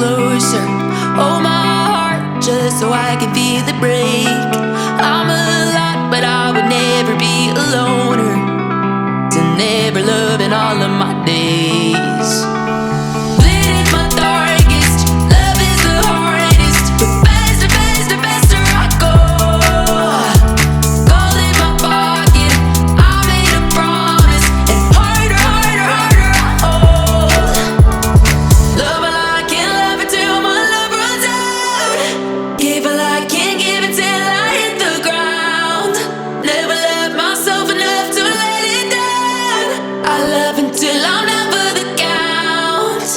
closer. Hold my heart just so I can feel it break. I'm a lot, but I would never be a loner. To never love in all of my days. Bleeding my darkest, love is the hardest. But faster, faster, faster I go. Gold in my pocket, I made a promise. And harder, harder, harder I hold. Love all I can, love it till my love runs out. Give all I can, give it till I hit the ground. Never love myself enough to let it down. I love until I'm never the count.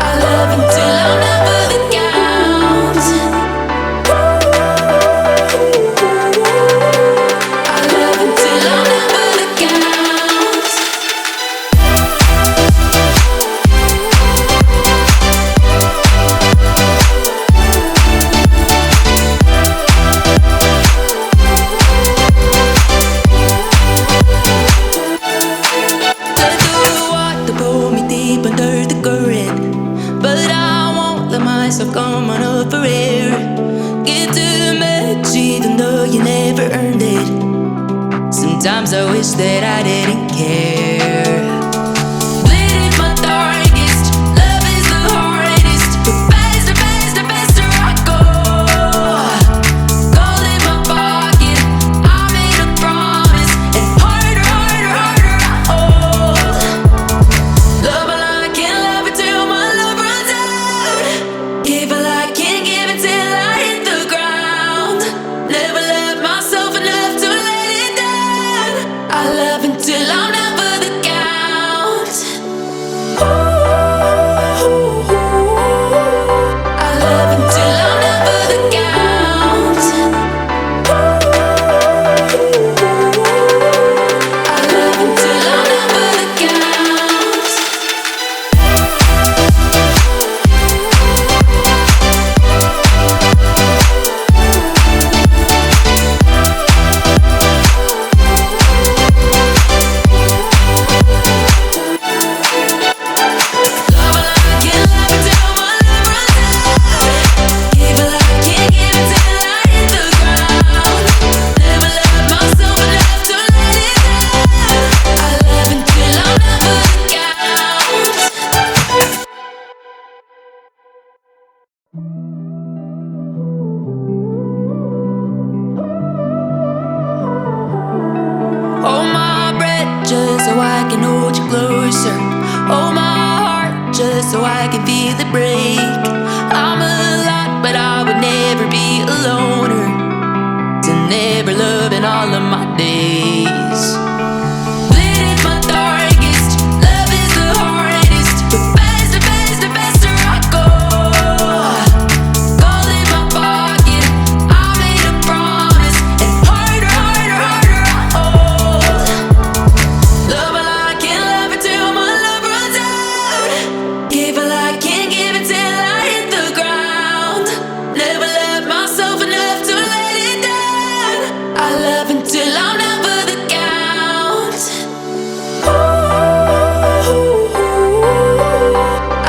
I love until I'm never the count. I love until I'm never the count. Let the water pull me deep under the current, but I won't let myself come on up for air. Get too much even though you never earned it. Sometimes I wish that I didn't care. Bleeding my darkest, love is the hardest. But faster, faster, faster I go. Gold in my pocket, I made a promise. And harder, harder, harder I hold. Love all I can, love it till my love runs out. Give all I can, give it till I hit the ground. Never love myself enough to let it down. I love until I'm never the count. I love until I'm never the count. I love until I'm never the count. Love all I can, love it till my love runs out. Give all I can, give it till I hit the ground. Never love myself enough to let it down. I love until I'm never the count. Hold my breath just so I can hold you closer. Hold my heart just so I can feel it break. I'm a lot, but I would never be a loner. To never love in all of my days. Bleeding my darkest, love is the hardest. But faster, faster, faster I go. Gold in my pocket, I made a promise. And harder, harder, harder I hold. Love all I can, love it till my love runs out. Give all I can, give it till I hit the ground. Never love myself enough to let it down. I love until I'm never the count.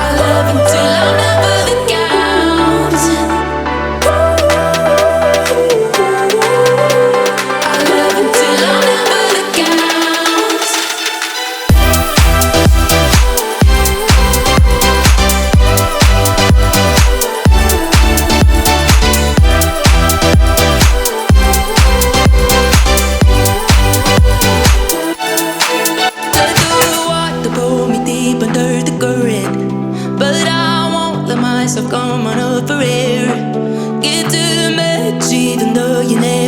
I love until I'm never the count. I love until I'm never the count. Let the water pull me deep under the current, but I won't let myself come on